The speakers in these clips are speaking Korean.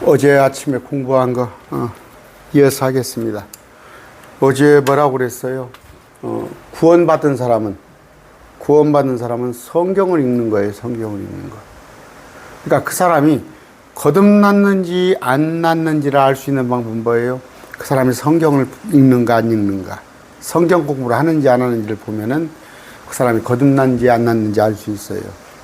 어제 아침에 공부한 거 이어서 하겠습니다. 어제 뭐라고 그랬어요? 구원받은 사람은 성경을 읽는 거예요. 성경을 읽는 거. 그러니까 그 사람이 거듭났는지 안 났는지를 알 수 있는 방법은 뭐예요? 그 사람이 성경을 읽는가 안 읽는가, 성경 공부를 하는지 안 하는지를 보면은 그 사람이 거듭났는지 안 났는지 알 수 있어요.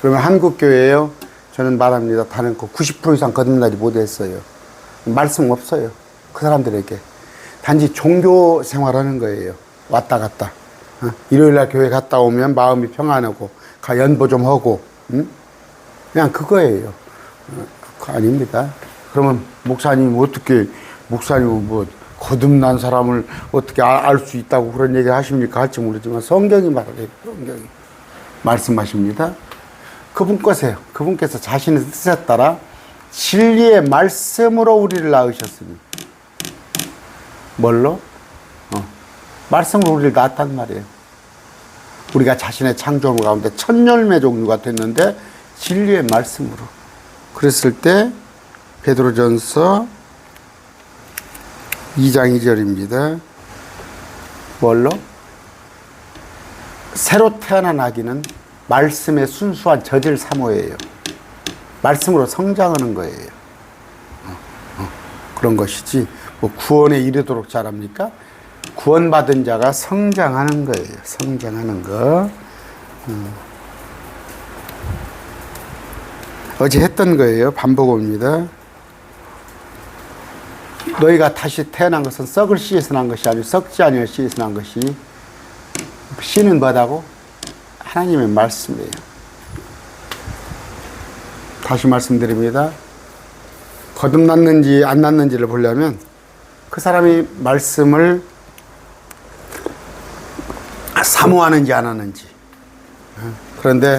그러면 한국교회에요, 저는 말합니다. 다른 거 90% 이상 거듭나지 못했어요. 말씀 없어요. 그 사람들에게. 단지 종교 생활하는 거예요. 왔다 갔다. 일요일날 교회 갔다 오면 마음이 평안하고, 연보 좀 하고, 그냥 그거예요. 그거 아닙니다. 그러면 목사님 어떻게, 목사님 뭐 거듭난 사람을 어떻게 알 수 있다고 그런 얘기 하십니까? 할지 모르지만 성경이 말하래요. 성경이 말씀하십니다. 그분 거세요. 그분께서 자신의 뜻에 따라 진리의 말씀으로 우리를 낳으셨으니. 뭘로? 말씀으로 우리를 낳았단 말이에요. 우리가 자신의 창조물 가운데 첫 열매 종류가 됐는데 진리의 말씀으로. 그랬을 때 베드로전서 2장 2절입니다. 뭘로? 새로 태어난 아기는 말씀의 순수한 젖을 사모해요. 말씀으로 성장하는 거예요. 그런 것이지 뭐 구원에 이르도록 자랍니까? 구원받은 자가 성장하는 거예요. 성장하는 거. 어제 했던 거예요. 반복입니다. 너희가 다시 태어난 것은 썩을 씨에서 난 것이 아니고 썩지 아니할 씨에서 난 것이. 씨는 뭐다고? 하나님의 말씀이에요. 다시 말씀드립니다. 거듭났는지 안 났는지를 보려면 그 사람이 말씀을 사모하는지 안 하는지. 그런데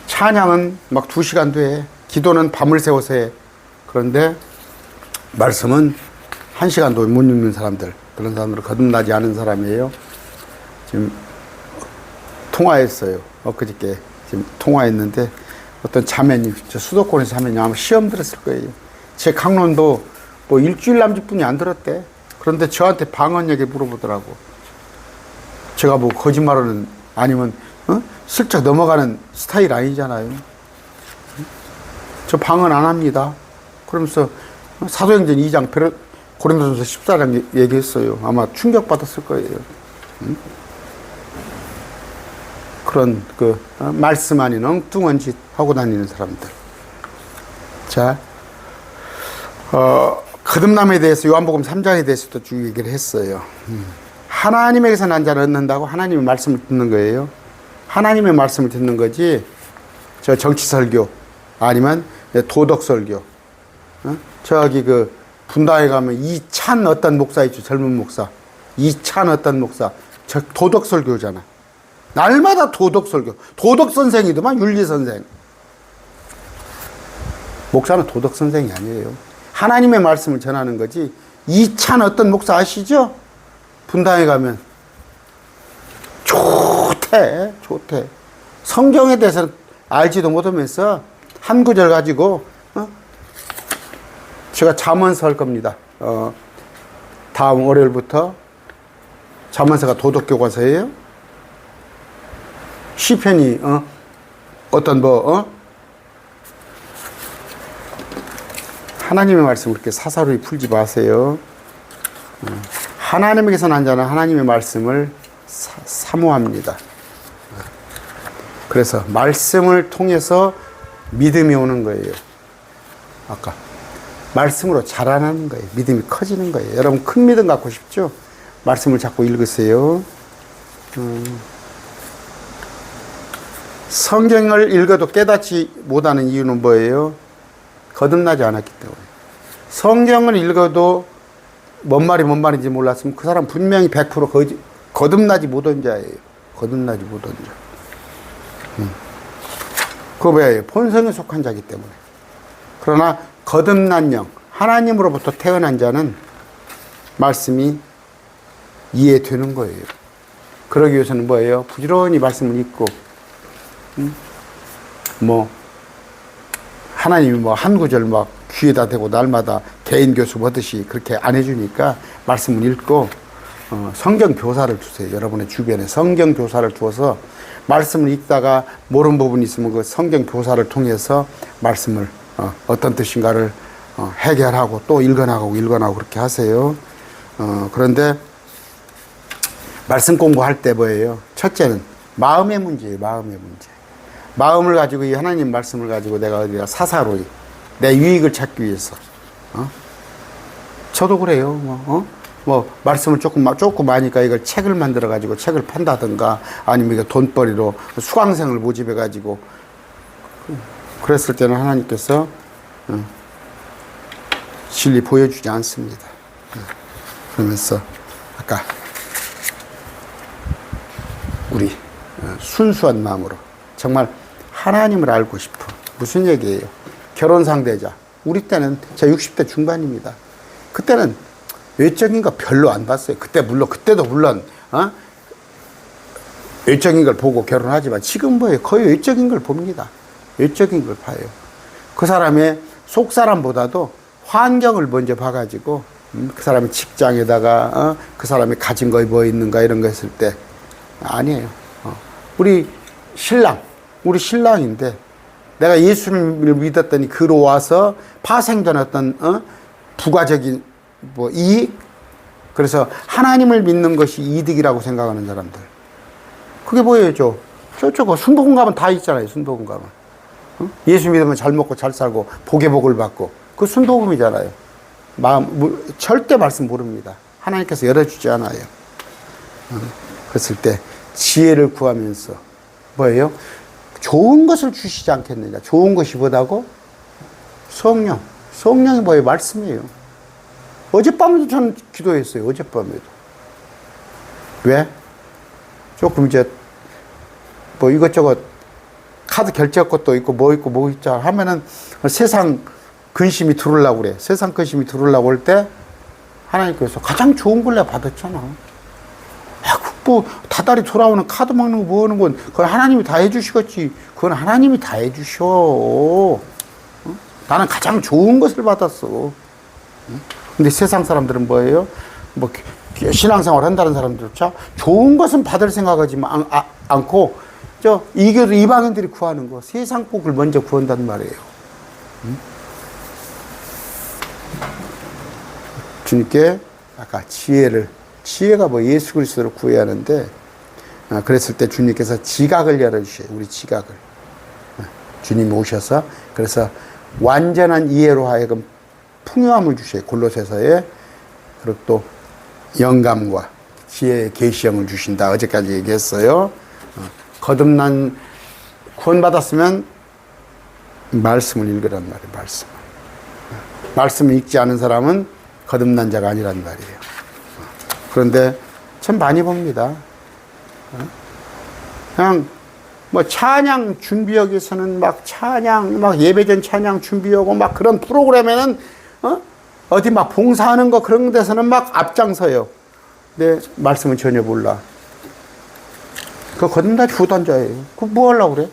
찬양은 막 2시간도 해. 기도는 밤을 새워서 해. 그런데 말씀은 1시간도 못 읽는 사람들, 그런 사람들은 거듭나지 않은 사람이에요. 지금 통화했어요. 엊그저께 지금 통화했는데 어떤 자매님, 저 수도권에서 자매님 아마 시험 들었을 거예요. 제 강론도 뭐 일주일 남짓뿐이 안 들었대. 그런데 저한테 방언 얘기 물어보더라고. 제가 뭐 거짓말하는, 아니면 슬쩍 넘어가는 스타일 아니잖아요. 저 방언 안 합니다. 그러면서 사도행전 2장 고린도전서 14장 얘기했어요. 아마 충격받았을 거예요. 그런 말씀 아닌 엉뚱한 짓 하고 다니는 사람들. 자, 거듭남에 대해서 요한복음 3장에 대해서도 쭉 얘기를 했어요. 하나님에게서 난 자를 얻는다고 하나님의 말씀을 듣는 거예요. 하나님의 말씀을 듣는 거지, 저 정치 설교, 아니면 도덕 설교. 저기 분당에 가면 이찬 어떤 목사 있죠. 젊은 목사. 이찬 어떤 목사. 저 도덕 설교잖아. 날마다 도덕 설교. 도덕 선생이더만, 윤리 선생. 목사는 도덕 선생이 아니에요. 하나님의 말씀을 전하는 거지. 이찬 어떤 목사 아시죠? 분당에 가면 좋대. 성경에 대해서는 알지도 못하면서 한 구절 가지고 제가 잠언서 할 겁니다. 다음 월요일부터. 잠언서가 도덕 교과서예요. 시편이 하나님의 말씀 그렇게 사사로이 풀지 마세요. 하나님에게서 난 자는 하나님의 말씀을 사모합니다. 그래서 말씀을 통해서 믿음이 오는 거예요. 아까 말씀으로 자라나는 거예요. 믿음이 커지는 거예요. 여러분 큰 믿음 갖고 싶죠? 말씀을 자꾸 읽으세요. 성경을 읽어도 깨닫지 못하는 이유는 뭐예요? 거듭나지 않았기 때문에. 성경을 읽어도 뭔 말인지 몰랐으면 그 사람 분명히 100% 거듭나지 못한 자예요. 거듭나지 못한 자. 그거 뭐예요? 본성에 속한 자이기 때문에. 그러나 거듭난 영, 하나님으로부터 태어난 자는 말씀이 이해되는 거예요. 그러기 위해서는 뭐예요? 부지런히 말씀을 읽고, 하나님이 한 구절 귀에다 대고 날마다 개인 교습 하듯이 그렇게 안 해주니까 말씀을 읽고 성경 교사를 두세요. 여러분의 주변에 성경 교사를 두어서 말씀을 읽다가 모르는 부분이 있으면 그 성경 교사를 통해서 말씀을 어떤 뜻인가를 해결하고 또 읽어나가고 그렇게 하세요. 그런데 말씀 공부할 때 뭐예요? 첫째는 마음의 문제예요. 마음의 문제. 마음을 가지고 이 하나님 말씀을 가지고 내가 어디가 사사로이 내 유익을 찾기 위해서 저도 그래요. 말씀을 조금 하니까 이걸 책을 만들어 가지고 책을 판다든가 아니면 이거 돈벌이로 수강생을 모집해 가지고 그랬을 때는 하나님께서 진리 보여주지 않습니다. 그러면서 아까 우리 순수한 마음으로 정말 하나님을 알고 싶어. 무슨 얘기예요? 결혼 상대자. 우리 때는 제가 60대 중반입니다. 그때는 외적인 거 별로 안 봤어요. 그때도 물론 외적인 걸 보고 결혼하지만 지금 뭐예요? 거의 외적인 걸 봅니다. 외적인 걸 봐요. 그 사람의 속 사람보다도 환경을 먼저 봐가지고 그 사람의 직장에다가 그 사람이 가진 거 뭐 있는가 이런 거 했을 때 아니에요. 우리 신랑인데 내가 예수님을 믿었더니 그로 와서 파생된 어떤 부가적인 뭐 이익, 그래서 하나님을 믿는 것이 이득이라고 생각하는 사람들, 그게 보여줘. 저쪽 순복음 가면 다 있잖아요. 순복음 가면 예수 믿으면 잘 먹고 잘 살고 복의 복을 받고, 그 순복음이잖아요. 절대 말씀 모릅니다. 하나님께서 열어주지 않아요. 그랬을 때 지혜를 구하면서 뭐예요? 좋은 것을 주시지 않겠느냐. 좋은 것이 뭐다고? 성령이 뭐예요? 말씀이에요. 어젯밤에도 저는 기도했어요. 어젯밤에도. 왜? 조금 이제 뭐 이것저것 카드 결제할 것도 있고 뭐 있자 하면은 세상 근심이 들어오려고 그래. 세상 근심이 들어오려고 할 때 하나님께서 가장 좋은 걸 내가 받았잖아. 뭐 다달이 돌아오는 카드 먹는 거 뭐 하는 건 그건 하나님이 다 해주시겠지. 그건 하나님이 다 해주셔. 나는 가장 좋은 것을 받았어. 근데 세상 사람들은 뭐예요? 뭐 신앙생활 한다는 사람들조차 좋은 것은 받을 생각하지 않고 이방인들이 구하는 거, 세상 복을 먼저 구한단 말이에요. 주님께 아까 지혜가 뭐 예수 그리스도를 구해야 하는데, 그랬을 때 주님께서 지각을 열어주셔요. 우리 지각을. 주님이 오셔서, 그래서 완전한 이해로 하여금 풍요함을 주셔요. 골로새서에. 그리고 또 영감과 지혜의 계시형을 주신다. 어제까지 얘기했어요. 거듭난 구원받았으면 말씀을 읽으란 말이에요. 말씀을 읽지 않은 사람은 거듭난 자가 아니란 말이에요. 그런데 참 많이 봅니다. 그냥 뭐 찬양 준비역에서는 막 예배전 찬양 준비하고 막 그런 프로그램에는 어디 막 봉사하는 거 그런 데서는 막 앞장서요. 근데 말씀은 전혀 몰라. 그거 거듭난 후단자예요. 그거 뭐 하려고 그래?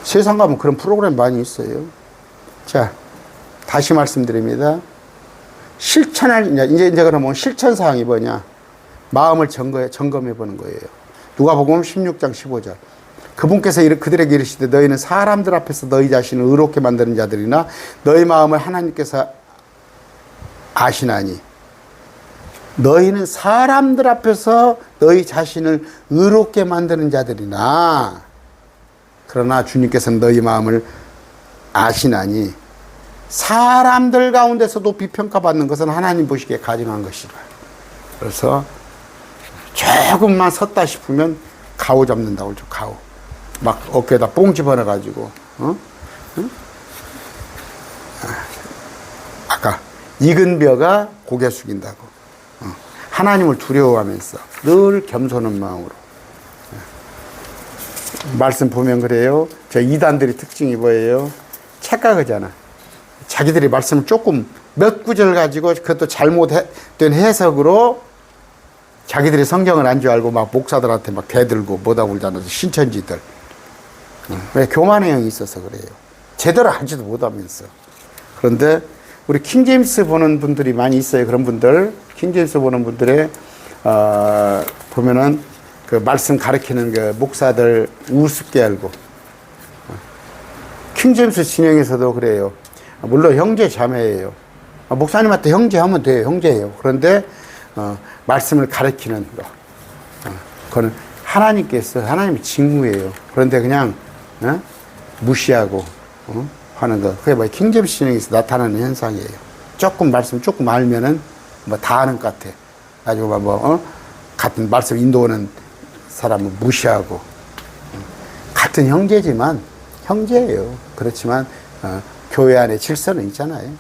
세상 가면 그런 프로그램 많이 있어요. 자, 다시 말씀드립니다. 이제 그러면 실천 사항이 뭐냐? 마음을 점검해 보는 거예요. 누가복음 16장 15절. 그분께서 그들에게 이르시되 너희는 사람들 앞에서 너희 자신을 의롭게 만드는 자들이나 너희 마음을 하나님께서 아시나니. 너희는 사람들 앞에서 너희 자신을 의롭게 만드는 자들이나, 그러나 주님께서는 너희 마음을 아시나니. 사람들 가운데서 높이 평가받는 것은 하나님 보시기에 가증한 것이다. 그래서 조금만 섰다 싶으면 가오 잡는다고 그러죠. 가오. 막 어깨에다 뽕 집어넣어가지고, 아까 익은 벼가 고개 숙인다고. 하나님을 두려워하면서 늘 겸손한 마음으로. 말씀 보면 그래요. 저 이단들의 특징이 뭐예요? 착각하잖아. 자기들이 말씀을 조금 몇 구절 가지고 그것도 잘못된 해석으로 자기들이 성경을 안 줄 알고 막 목사들한테 막 대들고 뭐다 불잖아. 신천지들. 왜? 교만의 영이 있어서 그래요. 제대로 하지도 못하면서. 그런데 우리 킹제임스 보는 분들이 많이 있어요. 그런 분들. 킹제임스 보는 분들의, 보면은 그 말씀 가르치는 그 목사들 우습게 알고. 킹제임스 진영에서도 그래요. 물론 형제 자매예요. 목사님한테 형제 하면 돼요. 형제예요. 그런데, 말씀을 가르치는 거. 그거는 하나님께서, 하나님의 직무예요. 그런데 그냥, 무시하고, 하는 거. 그게 뭐 킹제임스 진영에서 나타나는 현상이에요. 말씀 조금 알면은 뭐 다 아는 것 같아. 아주 같은 말씀 인도하는 사람은 무시하고. 같은 형제지만, 형제예요. 그렇지만, 교회 안에 질서는 있잖아요.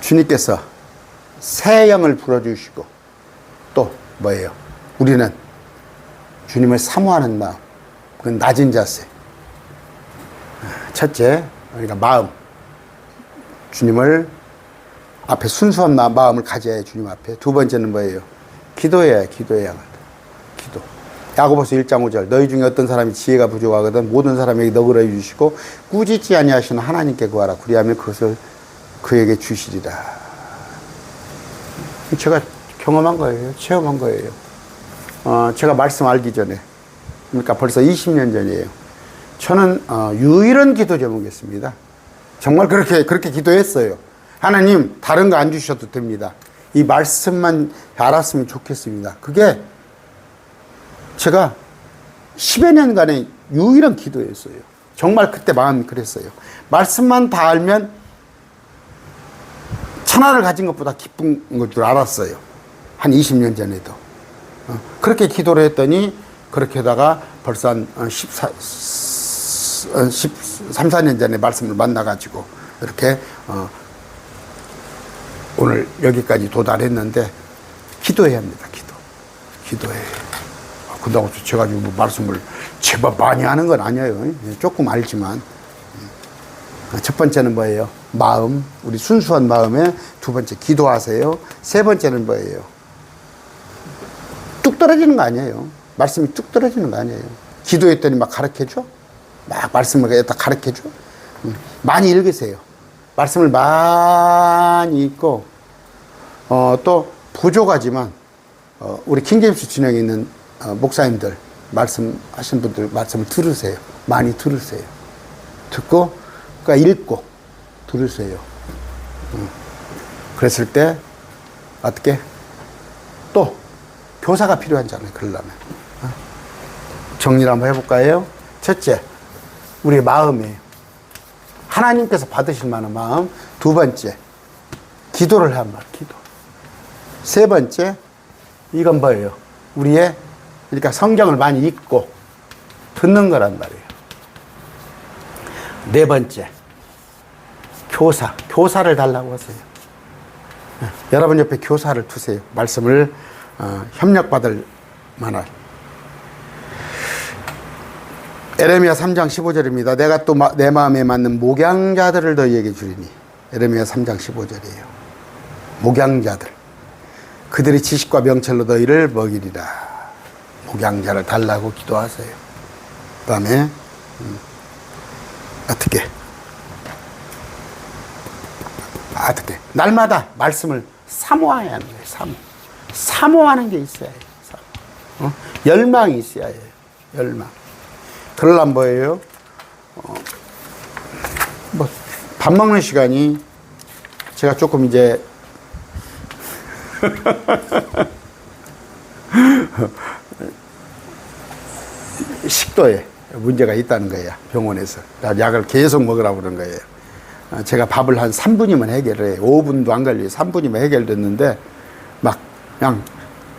주님께서 새 영을 불어주시고, 또 뭐예요? 우리는 주님을 사모하는 마음, 그건 낮은 자세. 첫째, 우리가 마음. 주님을 앞에 순수한 마음을 가져야 해요, 주님 앞에. 두 번째는 뭐예요? 기도해야 합니다. 기도. 야고보서 1장 5절. 너희 중에 어떤 사람이 지혜가 부족하거든 모든 사람에게 너그러이 주시고 꾸짖지 아니하시는 하나님께 구하라. 그리하면 그것을 그에게 주시리라. 제가 경험한 거예요. 체험한 거예요. 제가 말씀 알기 전에. 그러니까 벌써 20년 전이에요. 저는 유일한 기도 제목이었습니다. 정말 그렇게 기도했어요. 하나님 다른 거 안 주셔도 됩니다. 이 말씀만 알았으면 좋겠습니다. 그게 제가 10여 년간의 유일한 기도였어요. 정말 그때 마음이 그랬어요. 말씀만 다 알면 천하를 가진 것보다 기쁜 줄 알았어요. 한 20년 전에도. 그렇게 기도를 했더니 그렇게 하다가 벌써 한 13, 14년 전에 말씀을 만나가지고 이렇게 오늘 여기까지 도달했는데 기도해야 합니다. 기도해. 그렇다고 제가 지금 말씀을 제법 많이 하는 건 아니에요. 조금 알지만. 첫 번째는 뭐예요? 마음, 우리 순수한 마음에. 두 번째, 기도하세요. 세 번째는 뭐예요? 뚝 떨어지는 거 아니에요. 말씀이 뚝 떨어지는 거 아니에요. 기도했더니 막 가르쳐줘? 막 말씀을 갖다 가르쳐줘? 많이 읽으세요. 말씀을 많이 읽고, 또 부족하지만, 우리 킹제임스 진영에 있는 목사님들, 말씀하신 분들 말씀을 들으세요. 많이 들으세요. 듣고, 그러니까 읽고, 들으세요. 그랬을 때, 어떻게? 또, 교사가 필요하잖아요. 그러려면. 정리를 한번 해볼까요? 첫째, 우리의 마음이에요. 하나님께서 받으실 만한 마음. 두 번째, 기도를 해야 합니다. 기도. 세 번째, 이건 뭐예요? 우리의, 그러니까 성경을 많이 읽고 듣는 거란 말이에요. 네 번째, 교사를 달라고 하세요. 여러분 옆에 교사를 두세요. 말씀을 협력받을 만한. 에레미야 3장 15절입니다. 내가 또 내 마음에 맞는 목양자들을 너희에게 주리니. 에레미야 3장 15절이에요. 목양자들. 그들이 지식과 명철로 너희를 먹이리라. 목양자를 달라고 기도하세요. 그 다음에 어떻게? 날마다 말씀을 사모해야 하는 거예요. 사모하는 게 있어야 해요. 열망이 있어야 해요. 열망. 그러려면 뭐예요? 밥 먹는 시간이 제가 조금 이제 식도에 문제가 있다는 거예요. 병원에서. 약을 계속 먹으라고 그런 거예요. 제가 밥을 한 3분이면 해결해요. 5분도 안 걸려요. 3분이면 해결됐는데 막 그냥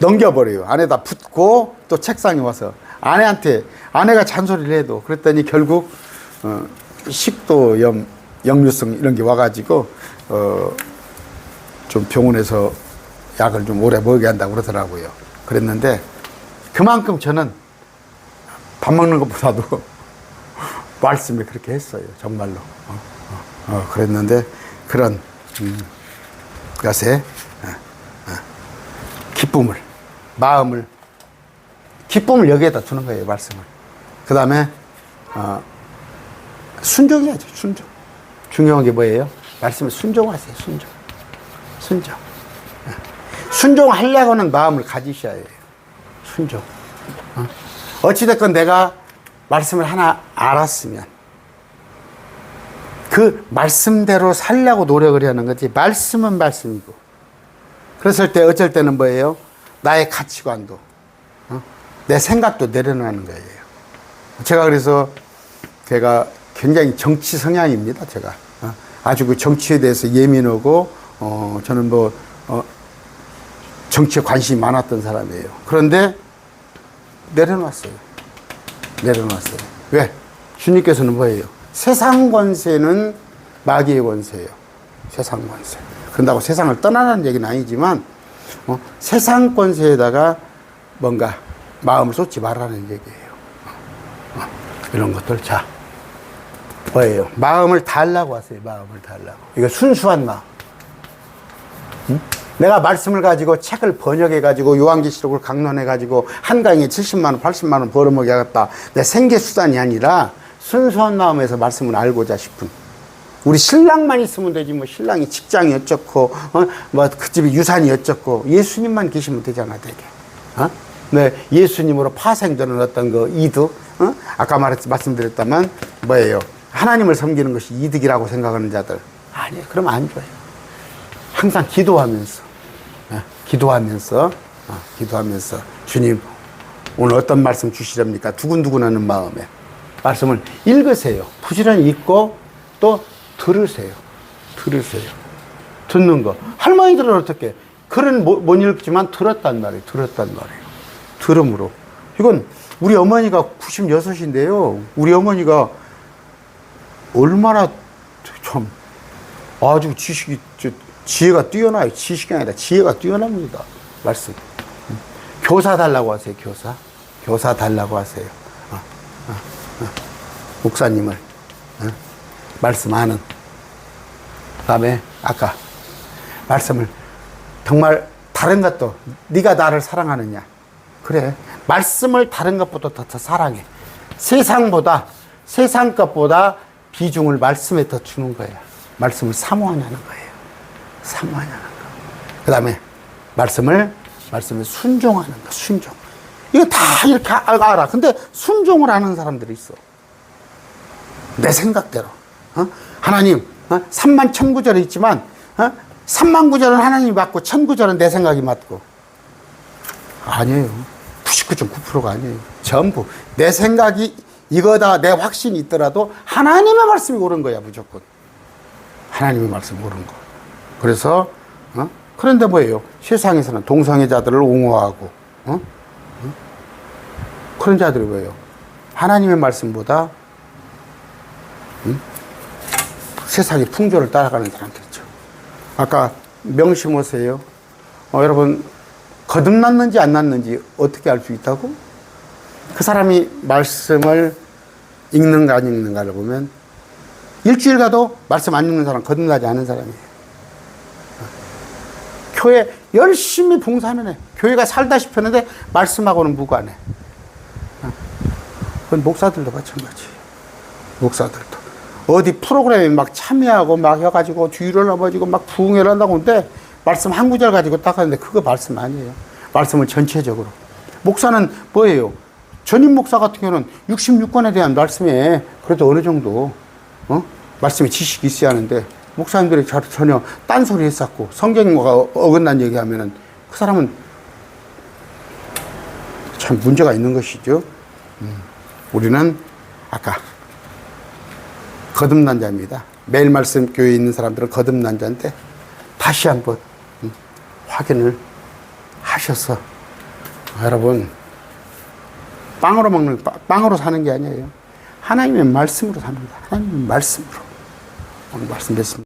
넘겨버려요. 안에다 붓고 또 책상에 와서 아내가 잔소리를 해도 그랬더니 결국 식도염, 역류성 이런 게 와가지고 좀 병원에서 약을 좀 오래 먹게 한다고 그러더라고요. 그랬는데 그만큼 저는 밥 먹는 것보다도 말씀을 그렇게 했어요. 정말로. 그랬는데 그런 것에 기쁨을, 마음을, 기쁨을 여기에다 두는 거예요. 말씀을. 그 다음에 순종해야죠. 순종. 중요한 게 뭐예요? 말씀에 순종하세요. 순종. 순종하려고는 마음을 가지셔야 해요. 순종. 어찌됐건 내가 말씀을 하나 알았으면 그 말씀대로 살려고 노력을 하는 거지. 말씀은 말씀이고. 그랬을 때 어쩔 때는 뭐예요? 나의 가치관도, 내 생각도 내려놓는 거예요. 제가 굉장히 정치 성향입니다. 제가 아주 그 정치에 대해서 예민하고 저는 정치에 관심이 많았던 사람이에요. 그런데 내려놨어요. 왜? 주님께서는 뭐예요? 세상 권세는 마귀의 권세예요. 세상 권세. 그런다고 세상을 떠나라는 얘기는 아니지만 세상 권세에다가 뭔가 마음을 쏟지 말라는 얘기예요. 이런 것들. 자, 뭐예요? 마음을 달라고 하세요. 마음을 달라고. 이거 순수한 마음. 내가 말씀을 가지고 책을 번역해가지고 요한계시록을 강론해가지고 한 강에 70만 원, 80만 원 벌어먹게 하겠다. 내 생계수단이 아니라 순수한 마음에서 말씀을 알고자 싶은. 우리 신랑만 있으면 되지 뭐 신랑이 직장이 어쩌고 뭐 그 집에 유산이 어쩌고 예수님만 계시면 되잖아 되게. 네, 예수님으로 파생되는 어떤 그 이득. 아까 말씀드렸다만 뭐예요? 하나님을 섬기는 것이 이득이라고 생각하는 자들. 아니에요. 그러면 안 좋아요. 항상 기도하면서 주님 오늘 어떤 말씀 주시렵니까? 두근두근하는 마음에 말씀을 읽으세요. 부지런히 읽고 또 들으세요. 듣는 거. 할머니들은 어떻게? 글은 못 읽지만 들었단 말이에요. 들음으로. 이건 우리 어머니가 96인데요. 우리 어머니가 얼마나 참 아주 지혜가 뛰어나요. 지식이 아니라 지혜가 뛰어납니다. 말씀. 교사 달라고 하세요. 교사 달라고 하세요. 목사님을 말씀 아는. 그다음에 아까 말씀을 정말 다른 것도 네가 나를 사랑하느냐. 그래. 말씀을 다른 것보다 더 사랑해. 세상 것보다 비중을 말씀에 더 주는 거야. 말씀을 사모하냐는 거예요. 그 다음에 말씀에 순종하는 거. 순종. 이거 다 이렇게 알아. 근데 순종을 하는 사람들이 있어. 내 생각대로. 하나님, 3만 1000구절이 있지만, 3만 구절은 하나님이 맞고, 1000구절은 내 생각이 맞고. 아니에요. 99.9%가 아니에요. 전부. 내 생각이 이거다, 내 확신이 있더라도 하나님의 말씀이 옳은 거야, 무조건. 하나님의 말씀이 옳은 거. 그래서, 그런데 뭐예요? 세상에서는 동성애자들을 옹호하고, 그런 자들이 뭐예요? 하나님의 말씀보다, 세상의 풍조를 따라가는 사람들이죠. 아까 명심하세요. 여러분, 거듭났는지 안 났는지 어떻게 알 수 있다고? 그 사람이 말씀을 읽는가 안 읽는가를 보면 일주일 가도 말씀 안 읽는 사람 거듭나지 않은 사람이에요. 교회 열심히 봉사하는 애. 교회가 살다시피 하는데 말씀하고는 무관해. 그건 목사들도 마찬가지. 목사들도. 어디 프로그램에 막 참여하고 막 해가지고 뒤로 넘어지고 막 부흥회를 한다고 하는데 말씀 한 구절 가지고 딱 하는데 그거 말씀 아니에요. 말씀을 전체적으로. 목사는 뭐예요? 전임 목사 같은 경우는 66권에 대한 말씀에 그래도 어느 정도 말씀에 지식이 있어야 하는데 목사님들이 전혀 딴소리 했었고 성경과 어긋난 얘기하면은 그 사람은 참 문제가 있는 것이죠. 우리는 아까 거듭난 자입니다. 매일 말씀 교회에 있는 사람들은 거듭난 자인데 다시 한번 확인을 하셔서 여러분 빵으로 사는 게 아니에요. 하나님의 말씀으로 삽니다. 하나님의 말씀으로. 오늘 말씀 됐습니다.